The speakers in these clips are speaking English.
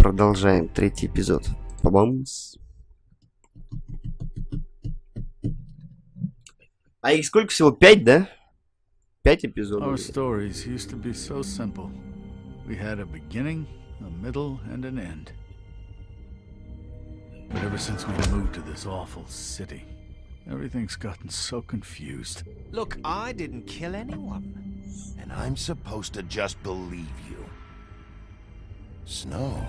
Продолжаем третий эпизод. Па-бамс. А их сколько всего? 5, да? 5 эпизодов. Our stories used to be so simple. We had a beginning, a middle, and an end. But ever since we moved to this awful city, everything's gotten so confused. Look, I didn't kill anyone. And I'm supposed to just believe you. Snow.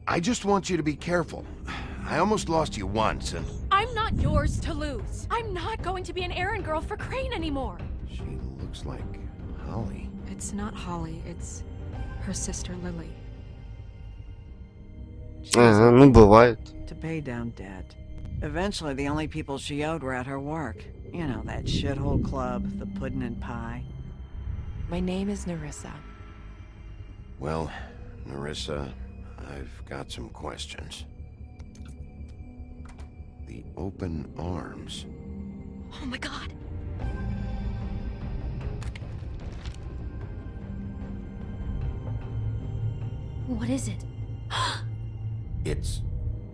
I just want you to be careful. I almost lost you once, and... I'm not yours to lose. I'm not going to be an errand girl for Crane anymore. She looks like Holly. It's not Holly, it's her sister Lily. Ну, бывает. To pay down debt. Eventually, the only people she owed were at her work. You know, that shithole club, the pudding and pie. My name is Nerissa. Well, Nerissa, I've got some questions. The open arms. Oh my god! What is it? It's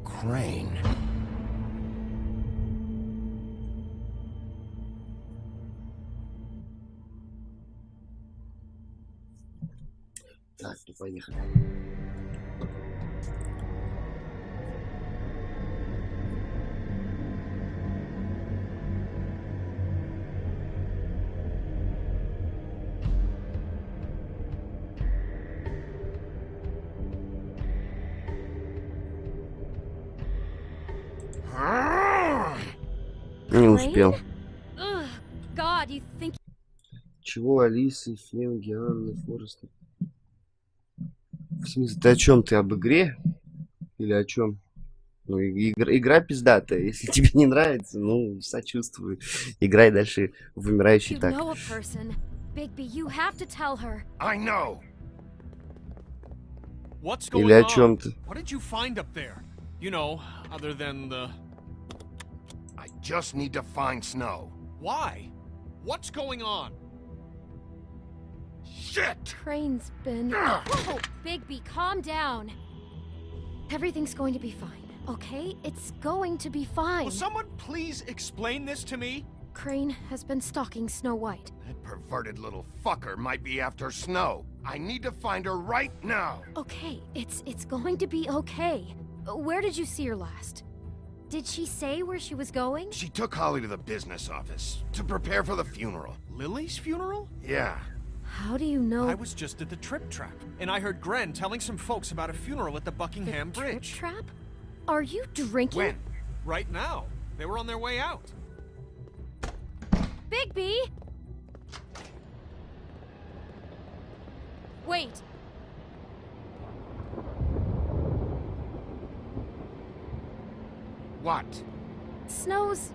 Crane. Так, ну поехали. Не успел. Ugh, God, you think... Чего, Алисы, Фенги, Анны, Фореста? В смысле, ты о чем? Ты об игре? Или о чем? Ну, игра пиздатая. Если тебе не нравится, ну, сочувствую. Играй дальше в умирающий You так. know a person. Bigby, you have to tell her. I know! What's Или going о on? чем ты? What did you find up there? You know, other than the... I just need to find Snow. Why? What's going on? Shit! Crane's been... Whoa! Bigby, calm down. Everything's going to be fine, okay? It's going to be fine. Will someone please explain this to me? Crane has been stalking Snow White. That perverted little fucker might be after Snow. I need to find her right now. Okay, it's going to be okay. Where did you see her last? Did she say where she was going? She took Holly to the business office to prepare for the funeral. Lily's funeral? Yeah. How do you know? I was just at the Trip Trap, and I heard Gren telling some folks about a funeral at the Buckingham the Bridge. Trip Trap? Are you drinking? When? Right now. They were on their way out. Bigby! Wait. What? Snow's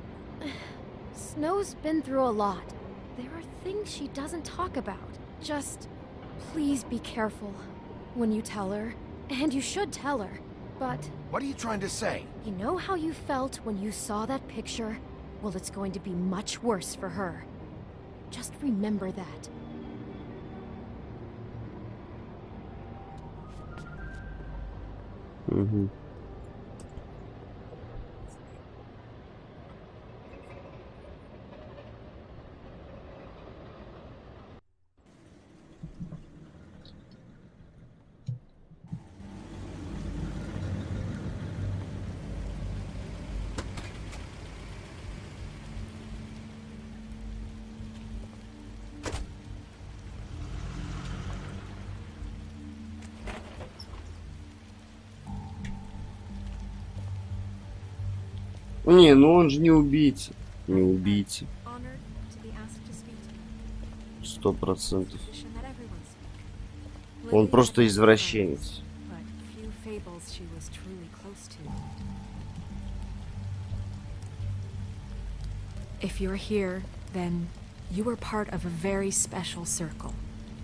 been through a lot. There are things she doesn't talk about. Just please be careful when you tell her. And you should tell her. But What are you trying to say? you know how you felt when you saw that picture? Well, it's going to be much worse for her. Just remember that. Угу. Не, ну он же не убийца. Не убийца. Honored to be asked to speak to you. 100%. Position that everyone speak. Он Lily просто had извращенец. but few fables she was truly close to. If you're here, then you were part of a very special circle.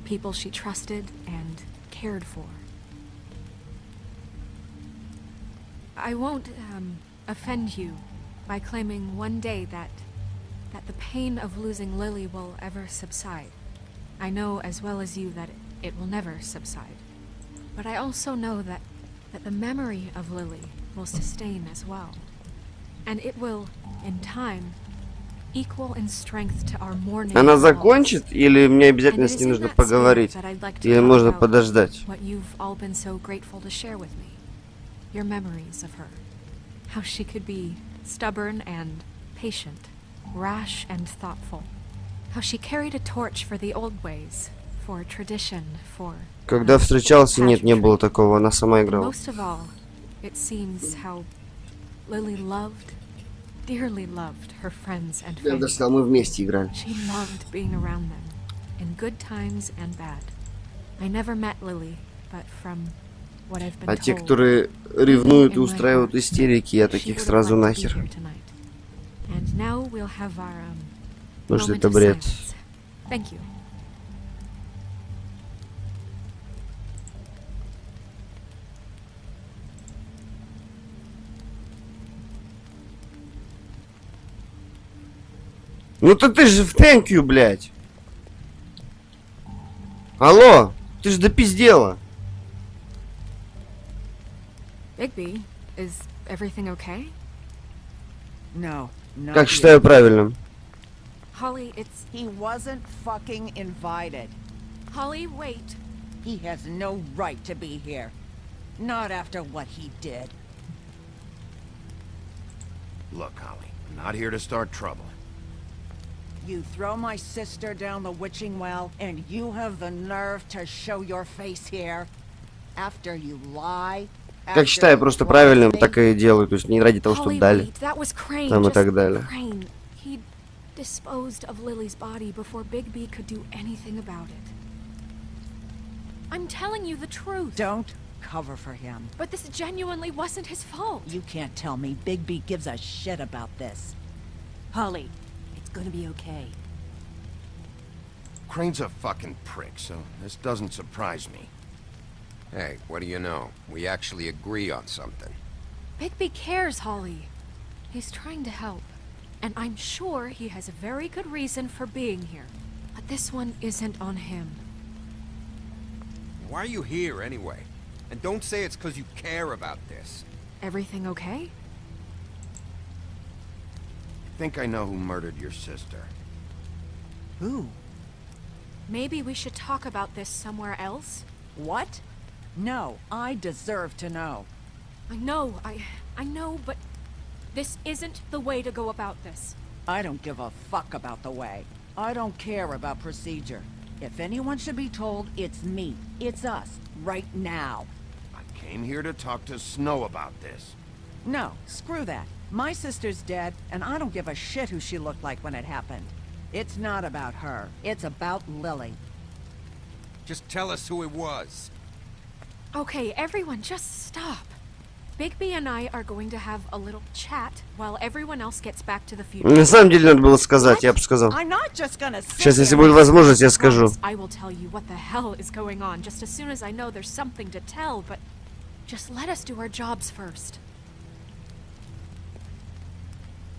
People she trusted and cared for. I won't offend you by claiming one day that the pain of losing Lily will ever subside. I know as well as you that it will never subside. But I also know that the memory of Lily will sustain as well. And it will, in time, equal in strength to our mourning. Она selves. закончит, или мне And обязательно it с is ней in нужно that spirit поговорить? that I'd like to Или talk можно about подождать? what you've all been so grateful to share with me. Your memories of her. How she could be stubborn and patient, rash and thoughtful. How she carried a torch for the old ways, for tradition, for... Когда встречался, нет, не было такого, она сама играла. Most of all, it seems how Lily loved, dearly loved her friends and Я family. даже сказал, мы вместе играли. She loved being around them, in good times and bad. I never met Lily, but from what I've been А те, told, которые ревнуют и устраивают истерики, я таких сразу нахер. And now we'll have our Потому что moment это of бред. silence. Thank you. Ну то ты же в thank you, блядь. Алло, ты же допиздела. Bigby, is everything okay? No, not Как you. считаю правильным. Holly, it's... He wasn't fucking invited. Holly, wait. He has no right to be here. Not after what he did. Look, Holly, I'm not here to start trouble. You throw my sister down the witching well, and you have the nerve to show your face here? After you lie? Как считаю просто правильным, так и делаю. То есть не ради того, чтобы Holly, дали. wait, that was Crane. Там и Just так далее. Crane. He disposed of Lily's body before Bigby could do anything about it. I'm telling you the truth. Don't cover for him. But this genuinely wasn't his fault. You can't tell me Bigby gives a shit about this. Holly, it's gonna be okay. Crane's a fucking prick, so this doesn't surprise me. Hey, what do you know? We actually agree on something. Bigby cares, Holly. He's trying to help. And I'm sure he has a very good reason for being here. But this one isn't on him. Why are you here anyway? And don't say it's because you care about this. Everything okay? I think I know who murdered your sister. Who? Maybe we should talk about this somewhere else? What? No, I deserve to know. I know, but this isn't the way to go about this. I don't give a fuck about the way. I don't care about procedure. If anyone should be told, it's me. It's us. Right now. I came here to talk to Snow about this. No, screw that. My sister's dead, and I don't give a shit who she looked like when it happened. It's not about her. It's about Lily. Just tell us who it was. Okay, everyone, just stop. Bigby and I are going to have a little chat while everyone else gets back to the future. На самом деле надо было сказать, я бы сказал. I'm not just gonna sit Сейчас, если there будет возможность, я скажу. Promise, I will tell you what the hell is going on just as soon as I know there's something to tell, but just let us do our jobs first.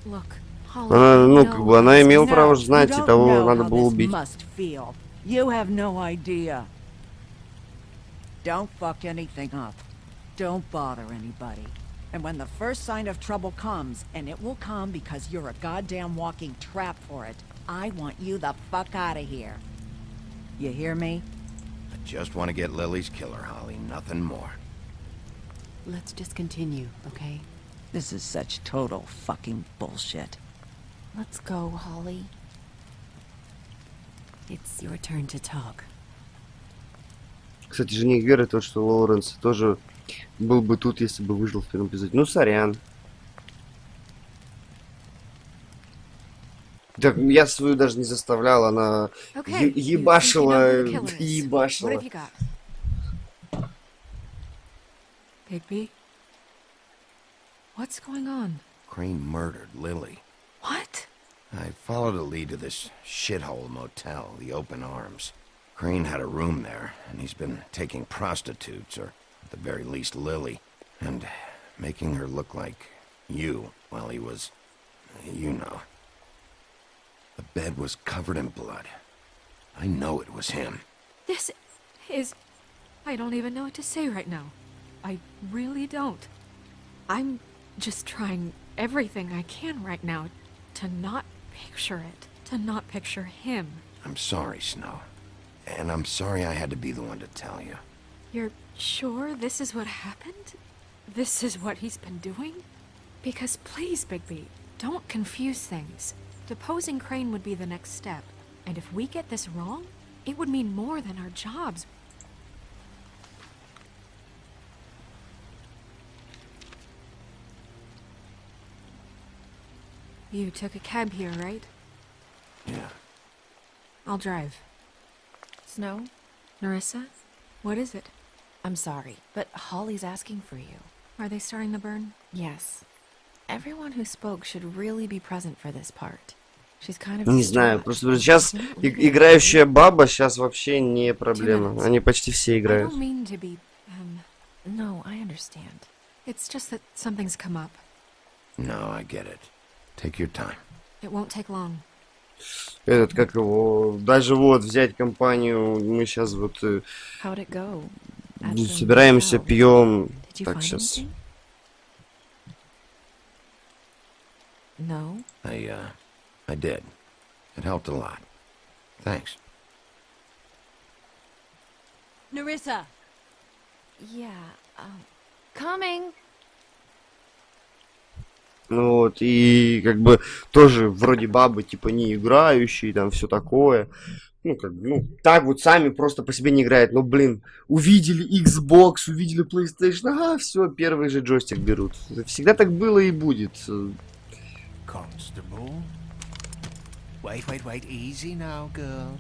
Look, Holly, Она, ну, no, как бы, она имела No, право you знать, и don't того know надо how было this убить. must feel. You have no idea. Don't fuck anything up. Don't bother anybody. And when the first sign of trouble comes, and it will come because you're a goddamn walking trap for it, I want you the fuck out of here. You hear me? I just want to get Lily's killer, Holly, nothing more. Let's just continue, okay? This is such total fucking bullshit. Let's go, Holly. It's your turn to talk. Кстати, жених Веры, то, что Лоуренс тоже был бы тут, если бы выжил в первом эпизоде. Ну, сорян. Так, я свою даже не заставлял, она Okay, ебашила, you know who the killer is. What ебашила. have you got? Bigby? What's going on? Crane murdered Lily. What? I followed a lead to this shithole motel, the Open Arms. Crane had a room there, and he's been taking prostitutes, or at the very least Lily, and making her look like you while he was, you know. The bed was covered in blood. I know it was him. This is... I don't even know what to say right now. I really don't. I'm just trying everything I can right now to not picture it. To not picture him. I'm sorry, Snow. And I'm sorry I had to be the one to tell you. You're sure this is what happened? This is what he's been doing? Because please, Bigby, don't confuse things. Deposing Crane would be the next step. And if we get this wrong, it would mean more than our jobs. You took a cab here, right? Yeah. I'll drive. Snow, Narissa? What is it? I'm sorry, but Holly's asking for you. Are they starting the burn? Yes. Everyone who spoke should really be present for this part. She's kind of... Не знаю, просто сейчас играющая баба сейчас вообще не проблема. Они почти все I играют. don't mean to be, No, I understand. It's just that something's come up. No, I get it. Take your time. It won't take long. Этот, как его, даже вот взять компанию, мы сейчас вот How'd it go? собираемся, пьем. Did you Так, find сейчас. anything? No? I did. It helped a lot. Thanks. Narissa! Yeah, Coming. Ну вот, и как бы тоже вроде бабы, типа, не играющие, там все такое. Ну, как бы, ну, так вот сами просто по себе не играют. Но, блин, увидели Xbox, увидели PlayStation, ага, все, первый же джойстик берут. Всегда так было и будет. Constable. Wait, easy now, girl.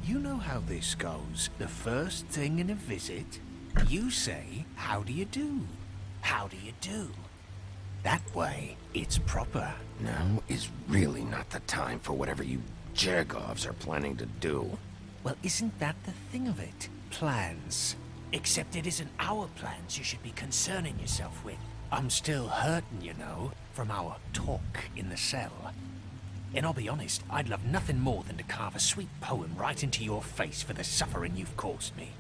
You know how this goes. The first thing in a visit, you say, how do you do? How do you do? That way, it's proper. Now is really not the time for whatever you Jergovs are planning to do. Well, isn't that the thing of it? Plans. Except it isn't our plans you should be concerning yourself with. I'm still hurting, you know, from our talk in the cell. And I'll be honest, I'd love nothing more than to carve a sweet poem right into your face for the suffering you've caused me.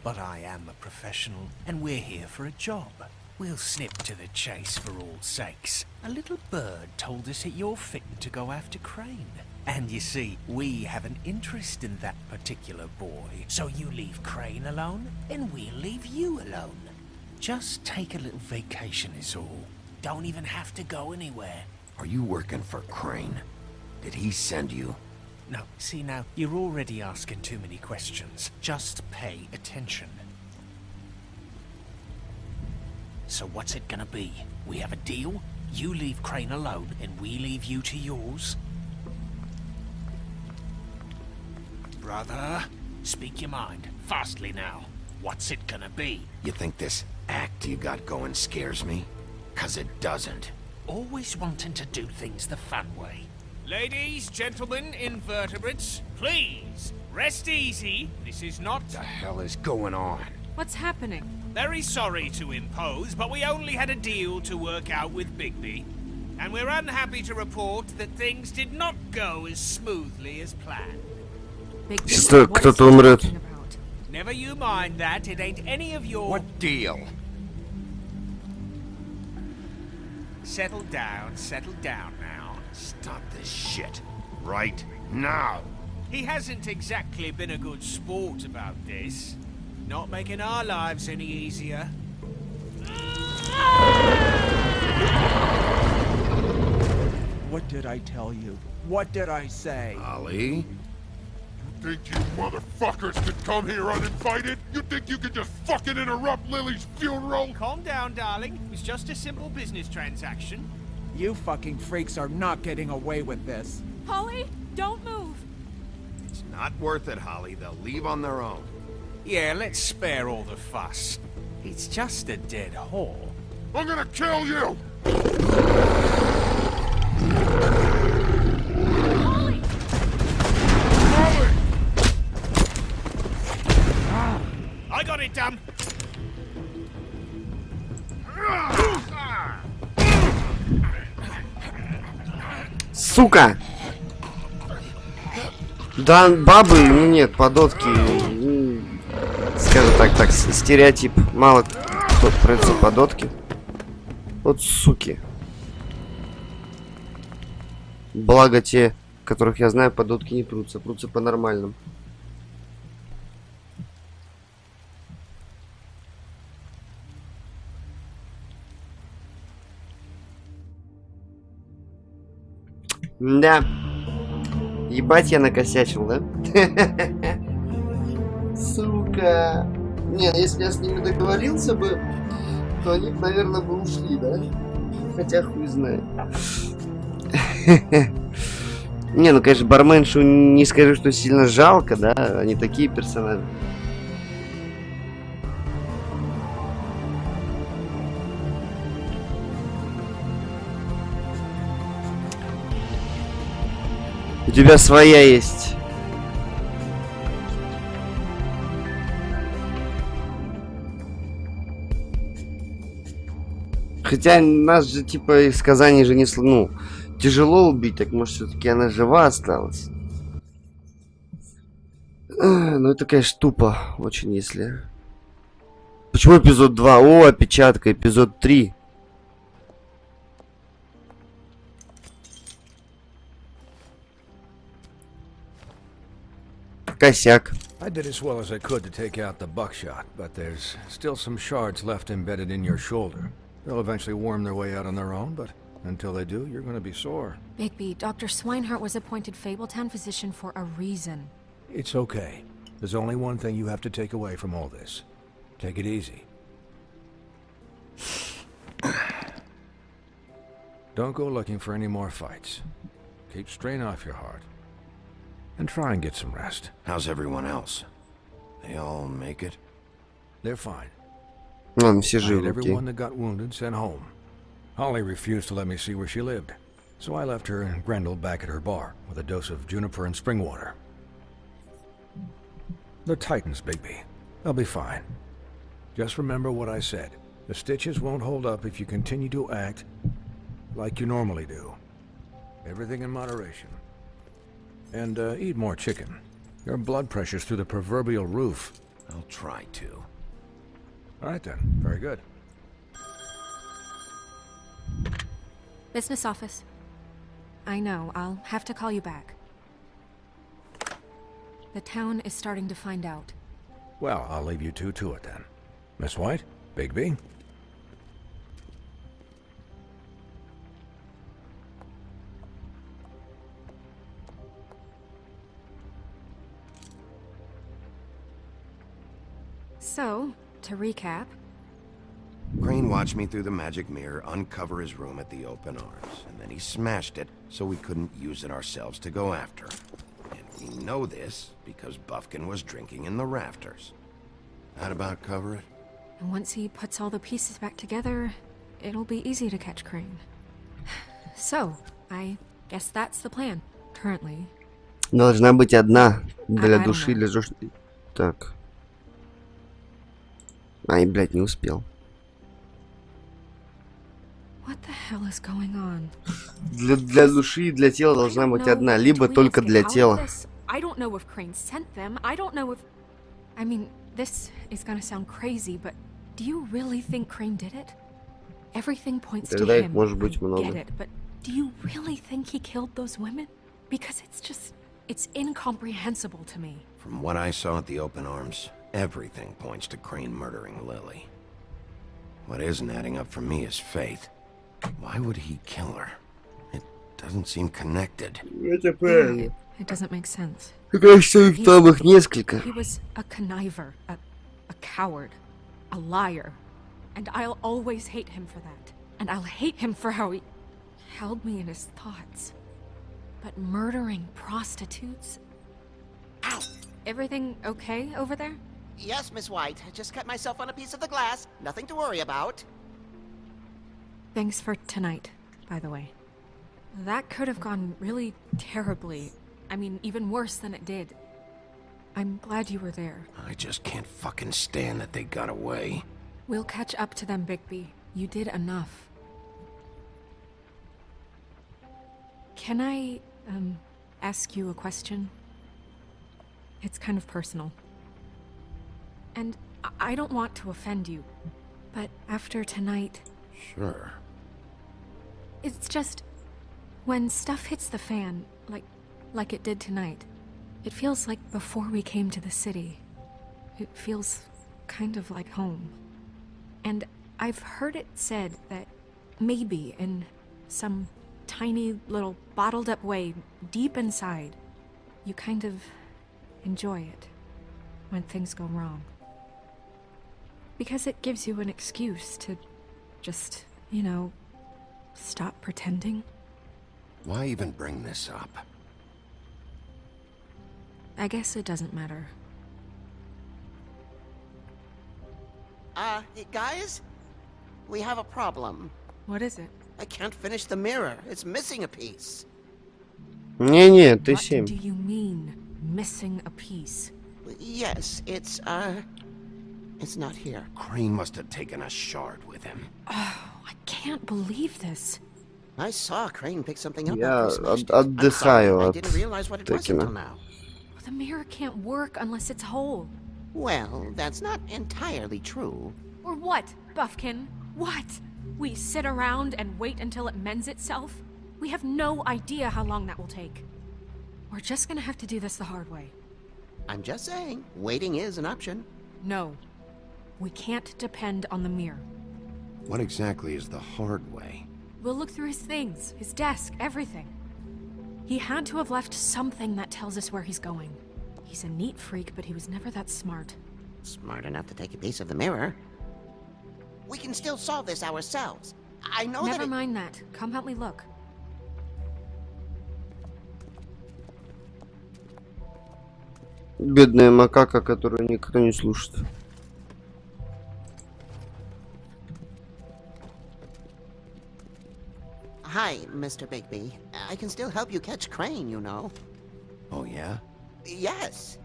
But I am a professional, and we're here for a job. We'll snip to the chase for all sakes. A little bird told us that you're fitting to go after Crane. And you see, we have an interest in that particular boy. So you leave Crane alone, and we'll leave you alone. Just take a little vacation is all. Don't even have to go anywhere. Are you working for Crane? Did he send you? No, see now, you're already asking too many questions. Just pay attention. So what's it gonna be? We have a deal? You leave Crane alone, and we leave you to yours? Brother, speak your mind, fastly now. What's it gonna be? You think this act you got going scares me? 'Cause it doesn't. Always wanting to do things the fun way. Ladies, gentlemen, invertebrates, please, rest easy. This is not... What the hell is going on? What's happening? Very sorry to impose, but we only had a deal to work out with Bigby. And we're unhappy to report that things did not go as smoothly as planned. Bigby, Сейчас what is кто-то he умрет. talking about? Never you mind that, it ain't any of your... What deal? Settle down now. Stop this shit. Right now. He hasn't exactly been a good sport about this. Not making our lives any easier. What did I tell you? What did I say? Ollie? You think you motherfuckers could come here uninvited? You think you could just fucking interrupt Lily's funeral? Calm down, darling. It was just a simple business transaction. You fucking freaks are not getting away with this. Holly, don't move. It's not worth it, Holly. They'll leave on their own. Yeah, let's spare all the fuss. It's just a dead whore. I'm gonna kill you! Holly! Holly! I got it done. Сука! Да, бабы, ну нет, подотки. скажем так, стереотип. Мало кто прется по дотке. Вот суки. Благо те, которых я знаю, по дотке не прутся. Прутся по-нормальному. Да. Ебать, я накосячил, да? Сука. Не, если я с ними договорился бы, то они, наверное, бы ушли, да? Хотя хуй знает. Не, ну, конечно, барменшу не скажу, что сильно жалко, да? Они такие персонажи. У тебя своя есть. Хотя нас же, типа, из Казани же не... Ну, тяжело убить, так может, все-таки она жива осталась. Ну, это, конечно, тупо очень, если... Почему эпизод 2? О, опечатка, эпизод 3. Косяк. I did as well as I could to take out the buckshot, but there's still some shards left embedded in your shoulder. They'll eventually worm their way out on their own, but until they do, you're gonna be sore. Bigby, Dr. Swinehart was appointed Fabletown physician for a reason. It's okay. There's only one thing you have to take away from all this. Take it easy. Don't go looking for any more fights. Keep strain off your heart. And try and get some rest. How's everyone else? They all make it? They're fine. Ладно, все I had живы, окей. everyone that got wounded sent home. Holly refused to let me see where she lived, so I left her and Grendel back at her bar with a dose of juniper and spring water. They're Titans, Bigby. They'll be fine. Just remember what I said. The stitches won't hold up if you continue to act like you normally do. Everything in moderation. And eat more chicken. Your blood pressure's through the proverbial roof. I'll try to. All right then. Very good. Business office. I know, I'll have to call you back. The town is starting to find out. Well, I'll leave you two to it then. Miss White, Bigby. So, to recap, Crane watched me through the magic mirror uncover his room at the open arms, and then he smashed it so we couldn't use it ourselves to go after him. And we know this because Buffkin was drinking in the rafters. That about cover it? and once he puts all the pieces back together, it'll be easy to catch Crane. So, I guess that's the plan, currently. Должна быть одна для души, для жёж... Так. Ай, блядь, не успел. What the hell is going on? Для души и для тела должна быть одна, либо только для тела. I don't know if Crane sent them. I don't know if... I mean, this is gonna sound crazy, but do you really think Crane did it? Everything points to Тогда их him. может быть I много. get it, but do you really think he killed those women? Because it's just... it's incomprehensible to me. From what I saw at the open arms, everything points to Crane murdering Lily. What isn't adding up for me is Faith. Why would he kill her? It doesn't seem connected. Это правильно. It doesn't make sense. Кажется, их там их несколько. He was a conniver, a coward, a liar. And I'll always hate him for that. And I'll hate him for how he held me in his thoughts. But murdering prostitutes? Ow! Everything okay over there? Yes, Miss White. I just cut myself on a piece of the glass. Nothing to worry about. Thanks for tonight, by the way. That could have gone really terribly. I mean, even worse than it did. I'm glad you were there. I just can't fucking stand that they got away. We'll catch up to them, Bigby. You did enough. Can I, ask you a question? It's kind of personal. And I don't want to offend you, but after tonight... Sure. It's just... when stuff hits the fan, like it did tonight, it feels like before we came to the city. It feels kind of like home. And I've heard it said that maybe in some tiny little bottled up way deep inside, you kind of enjoy it when things go wrong. Because it gives you an excuse to just, you know, stop pretending. Why even bring this up? I guess it doesn't matter. Guys? We have a problem. What is it? I can't finish the mirror. It's missing a piece. Не-не, ты What 7. do you mean, missing a piece? Yes, it's not here. Crane must have taken a shard with him. Oh, I can't believe this. I saw Crane pick something up Я after he smashed it. отдыхаю I от didn't realize what it was until Текина. now. The mirror can't work unless it's whole. Well, that's not entirely true. Or what, Buffkin? What? We sit around and wait until it mends itself? We have no idea how long that will take. We're just gonna have to do this the hard way. I'm just saying, waiting is an option. No. We can't depend on the mirror. What exactly is the hard way? We'll look through his things, his desk, everything. He had to have left something that tells us where he's going. He's a neat freak, but he was never that smart. Smart enough to take a piece of the mirror. We can still solve this ourselves. I know Never that mind that. Come help me look. Бедная макака, которую никто не слушает. Hi, Mr. Bigby. I can still help you catch Crane, you know. Oh, yeah? Yes.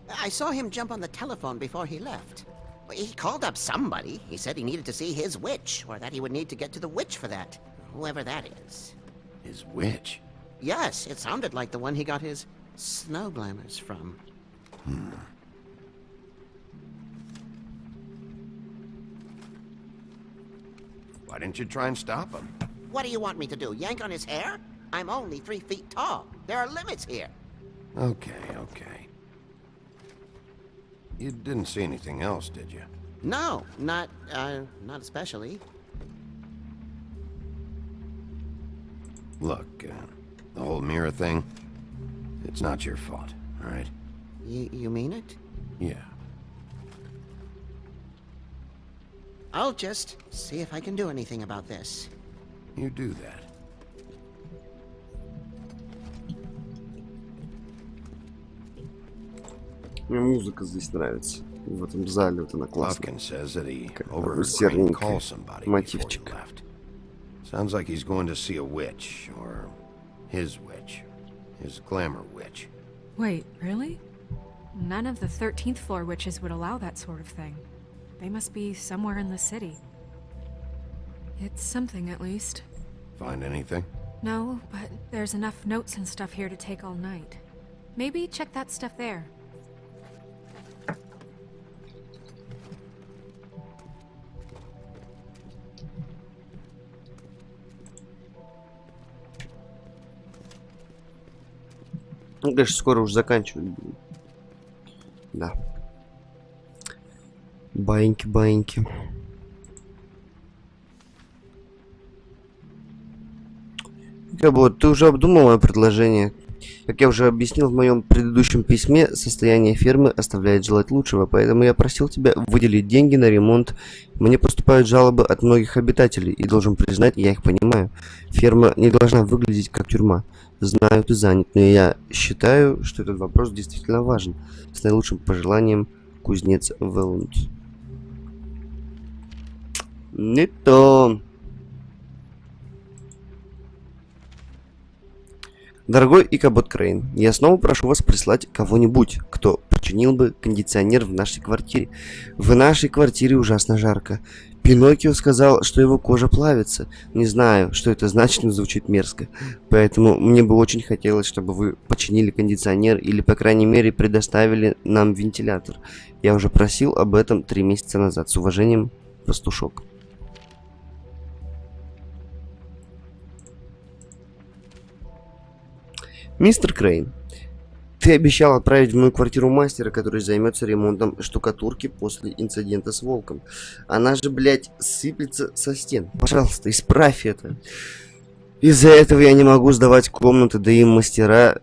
I saw him jump on the telephone before he left. He called up somebody. He said he needed to see his witch, or that he would need to get to the witch for that. Whoever that is. His witch? Yes, it sounded like the one he got his snow glamours from. Why didn't you try and stop him? What do you want me to do, yank on his hair? I'm only 3 feet tall. There are limits here. Okay, okay. You didn't see anything else, did you? No, not especially. Look, the whole mirror thing, it's not your fault, all right? You mean it? Yeah. I'll just see if I can do anything about this. You do that. Мне музыка здесь нравится. В этом зале вот она классная. Lufkin says that he Как overheard Crane серенький call somebody before he мотивчик. left. Sounds like he's going to see a witch, or his witch. His glamour witch. Wait, really? None of the 13th floor witches would allow that sort of thing. They must be somewhere in the city. It's something, at least. Find anything? No, but there's enough notes and stuff here to take all night. Maybe check that stuff there. Ну, конечно, скоро уже заканчивать будем. Да. Баиньки. Вот, ты уже обдумал мое предложение. Как я уже объяснил в моем предыдущем письме, состояние фермы оставляет желать лучшего, поэтому я просил тебя выделить деньги на ремонт. Мне поступают жалобы от многих обитателей, и должен признать, я их понимаю. Ферма не должна выглядеть как тюрьма. Знаю, ты занят, но я считаю, что этот вопрос действительно важен. С наилучшим пожеланием, кузнец Велунд. Не то. Дорогой Икабот Крейн, я снова прошу вас прислать кого-нибудь, кто починил бы кондиционер в нашей квартире. В нашей квартире ужасно жарко. Пиноккио сказал, что его кожа плавится. Не знаю, что это значит, но звучит мерзко. Поэтому мне бы очень хотелось, чтобы вы починили кондиционер или, по крайней мере, предоставили нам вентилятор. Я уже просил об этом 3 месяца назад. С уважением, Пастушок. Мистер Крейн, ты обещал отправить в мою квартиру мастера, который займется ремонтом штукатурки после инцидента с волком. Она же, блядь, сыплется со стен. Пожалуйста, исправь это. Из-за этого я не могу сдавать комнаты, да и мастера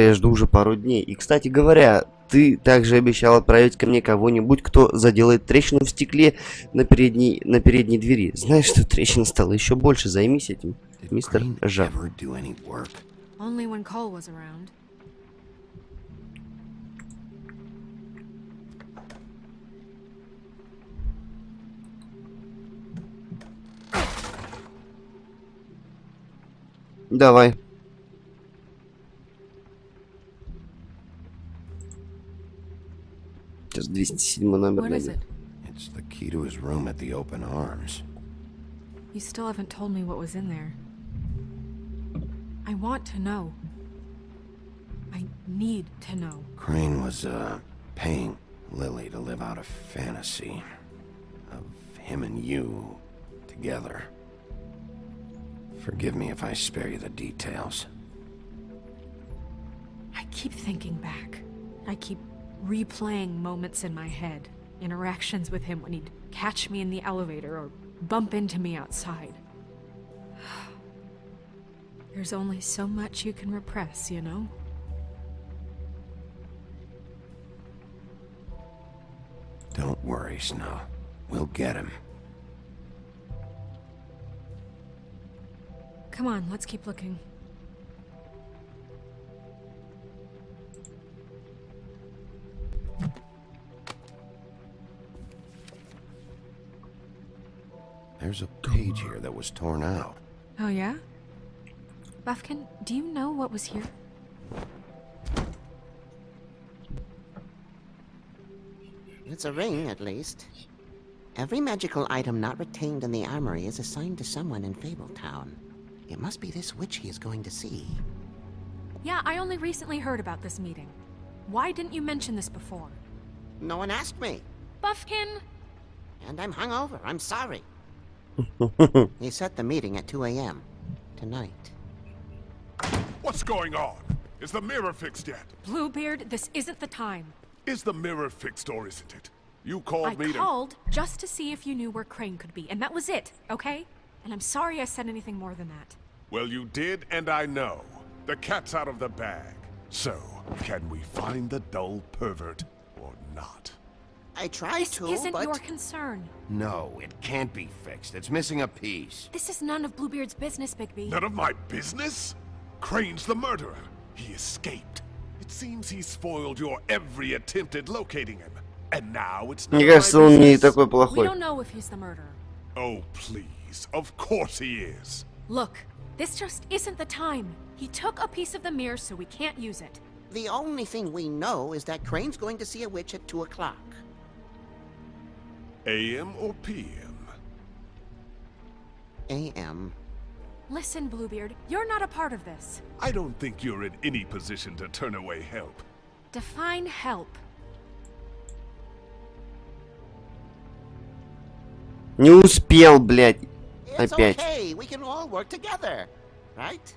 я жду уже пару дней. И, кстати говоря, ты также обещал отправить ко мне кого-нибудь, кто заделает трещину в стекле на передней двери. Знаешь, что трещина стала еще больше. Займись этим, мистер Жак. Only when Cole was around. Давай. Сейчас 207 номер найдем. It's the key to his room at the open arms. You still haven't told me what was in there. I want to know. I need to know. Crane was, paying Lily to live out a fantasy of him and you together. Forgive me if I spare you the details. I keep thinking back. I keep replaying moments in my head. Interactions with him when he'd catch me in the elevator or bump into me outside. There's only so much you can repress, you know? Don't worry, Snow. We'll get him. Come on, let's keep looking. There's a page here that was torn out. Oh, yeah? Buffkin, do you know what was here? It's a ring, at least. Every magical item not retained in the armory is assigned to someone in Fabletown. It must be this witch he is going to see. Yeah, I only recently heard about this meeting. Why didn't you mention this before? No one asked me. Buffkin! And I'm hungover. I'm sorry. He set the meeting at 2 a.m. tonight. What's going on? Is the mirror fixed yet? Bluebeard, this isn't the time. Is the mirror fixed or isn't it? You called me I called just to see if you knew where Crane could be, and that was it, okay? And I'm sorry I said anything more than that. Well, you did, and I know. The cat's out of the bag. So, can we find the dull pervert or not? I tried to, This isn't but... your concern. No, it can't be fixed. It's missing a piece. This is none of Bluebeard's business, Bigby. None of my business? Crane's the murderer. He escaped. It seems he spoiled your every attempt at locating him. And now it's not Мне кажется, он не такой We плохой. don't know if he's the murderer. Oh, please. Of course he is. Look, this just isn't the time. He took a piece of the mirror, so we can't use it. The only thing we know is that Crane's going to see a witch at 2 o'clock. AM or PM? A.M. Listen, Bluebeard, you're not a part of this. I don't think you're in any position to turn away help. Define help. Не успел, блядь. It's Опять. okay. We can all work together. Right?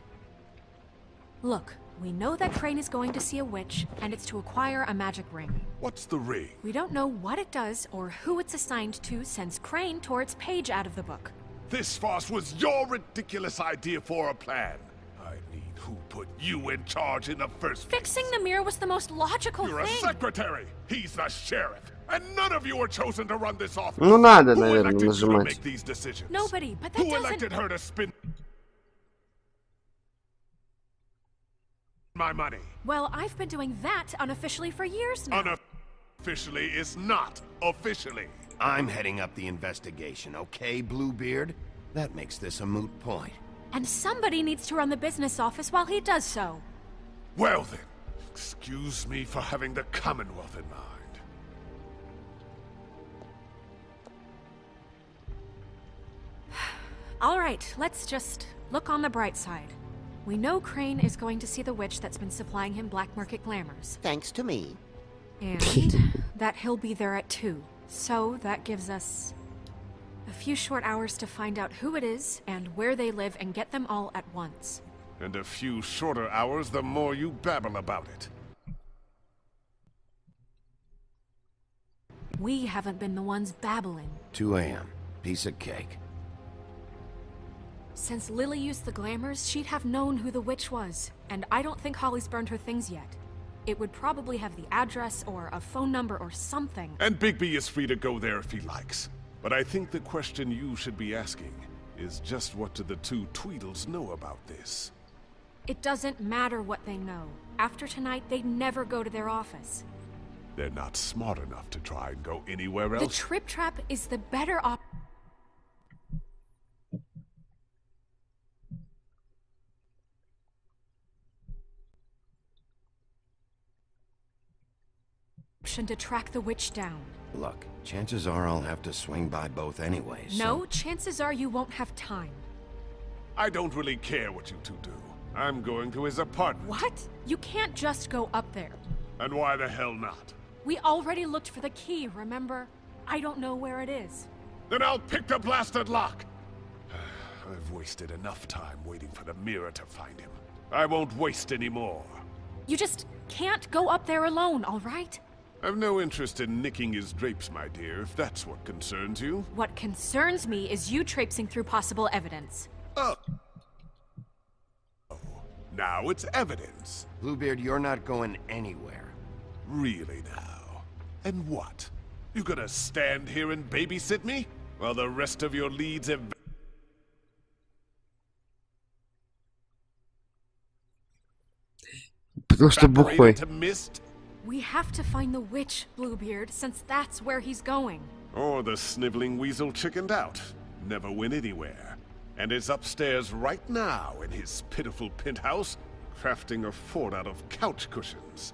Look, we know that Crane is going to see a witch, and it's to acquire a magic ring. What's the ring? We don't know what it does or who it's assigned to since Crane tore its page out of the book. This farce was your ridiculous idea for a plan. I mean, who put you in charge in the first place? Fixing the mirror was the most logical You're a thing. secretary. He's the sheriff. And none of you were chosen to run this office. Ну надо, Who наверное, elected you to нажимать. make these decisions? Nobody, but that Who doesn't... elected her to spend my money? Well, I've been doing that unofficially for years now. Unofficially is not officially. I'm heading up the investigation, okay, Bluebeard? That makes this a moot point. And somebody needs to run the business office while he does so. Well then, excuse me for having the Commonwealth in mind. All right, let's just look on the bright side. We know Crane is going to see the witch that's been supplying him black market glamours. Thanks to me. And that he'll be there at 2. So that gives us a few short hours to find out who it is and where they live and get them all at once. And a few shorter hours the more you babble about it. We haven't been the ones babbling. 2 a.m. Piece of cake. Since Lily used the glamours, she'd have known who the witch was. And I don't think Holly's burned her things yet. It would probably have the address or a phone number or something. And Bigby is free to go there if he likes. But I think the question you should be asking is just what do the 2 Tweedles know about this? It doesn't matter what they know. After tonight, they'd never go to their office. They're not smart enough to try and go anywhere The else. Trip Trap is the better option to track the witch down. Look, chances are I'll have to swing by both anyways. No, chances are you won't have time. I don't really care what you 2 do. I'm going to his apartment. What? You can't just go up there. And why the hell not? We already looked for the key, remember? I don't know where it is. Then I'll pick the blasted lock! I've wasted enough time waiting for the mirror to find him. I won't waste any more. You just can't go up there alone, all right? I've no interest in nicking his drapes, my dear, if that's what concerns you. What concerns me is you traipsing through possible evidence. Oh. Now it's evidence. Bluebeard, you're not going anywhere. Really now? And what? You gonna stand here and babysit me? While the rest of your leads have... Потому что бухой. to mist? We have to find the witch, Bluebeard, since that's where he's going. Or the sniveling weasel chickened out. Never went anywhere. And is upstairs right now in his pitiful penthouse, crafting a fort out of couch cushions.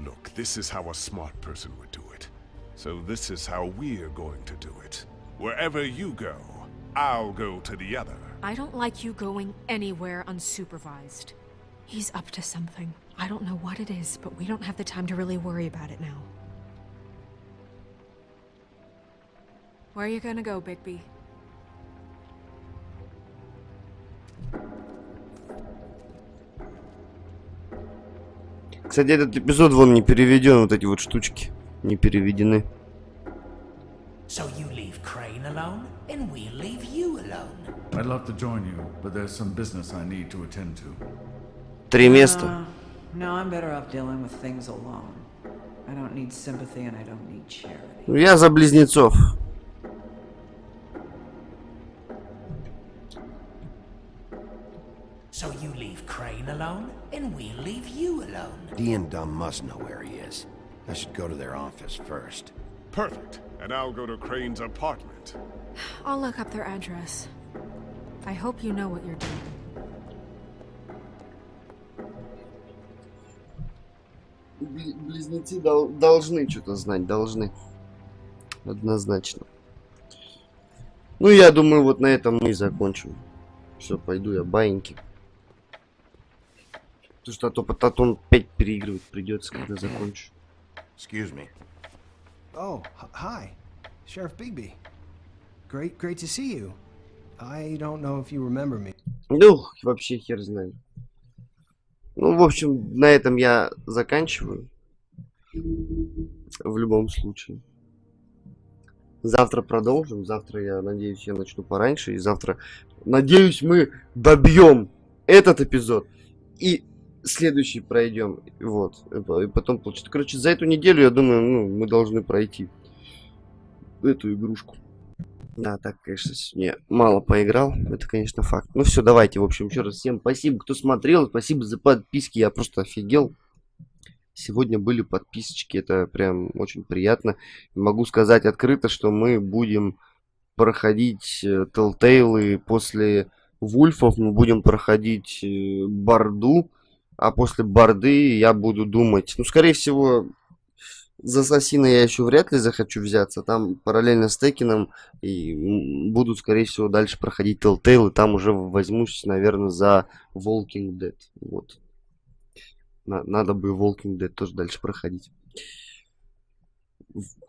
Look, this is how a smart person would do it. So this is how we're going to do it. Wherever you go, I'll go to the other. I don't like you going anywhere unsupervised. He's up to something. I don't know what it is, but we don't have the time to really worry about it now. Where are you gonna go, Bigby? Кстати, этот эпизод вон не переведен, вот эти вот штучки не переведены. So you leave Crane alone, and we'll leave you alone. I'd love to join you, but there's some business I need to attend to. 3 места. No, I'm better off dealing with things alone. I don't need sympathy and I don't need charity. Я за близнецов. So you leave Crane alone, and we'll leave you alone. Dee and Dum must know where he is. I should go to their office first. Perfect. And I'll go to Crane's apartment. I'll look up their address. I hope you know what you're doing. Близнецы должны что-то знать, должны. Однозначно. Ну, я думаю, вот на этом мы и закончим. Все, пойду я баиньки. Потому что а то потом опять переигрывать придется, когда закончу. Excuse me. Oh, hi. Sheriff Bigby. Great to see you. I don't know if you remember me. Ну, вообще хер знает. Ну, в общем, на этом я заканчиваю. В любом случае. Завтра продолжим. Завтра, я надеюсь, я начну пораньше. И завтра, надеюсь, мы добьем этот эпизод. И следующий пройдем. Вот. И потом получится. Короче, за эту неделю, я думаю, ну, мы должны пройти эту игрушку. Да, так, конечно, сегодня мало поиграл. Это, конечно, факт. Ну все, давайте, в общем, еще раз всем спасибо, кто смотрел. Спасибо за подписки. Я просто офигел. Сегодня были подписочки. Это прям очень приятно. Могу сказать открыто, что мы будем проходить Telltale. После Вульфов мы будем проходить Барду. А после Барды я буду думать. Ну, скорее всего, За Ассасина я еще вряд ли захочу взяться. Там параллельно с Текином и буду, скорее всего, дальше проходить Telltale, и там уже возьмусь, наверное, за Walking Dead. Вот. Надо бы Walking Dead тоже дальше проходить.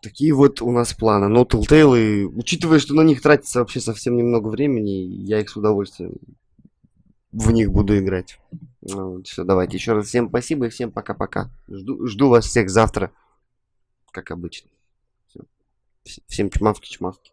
Такие вот у нас планы. Но Telltale, учитывая, что на них тратится вообще совсем немного времени, я их с удовольствием в них буду играть. Ну, все, давайте еще раз всем спасибо и всем пока-пока. Жду вас всех завтра, как обычно. Всем чмавки-чмавки.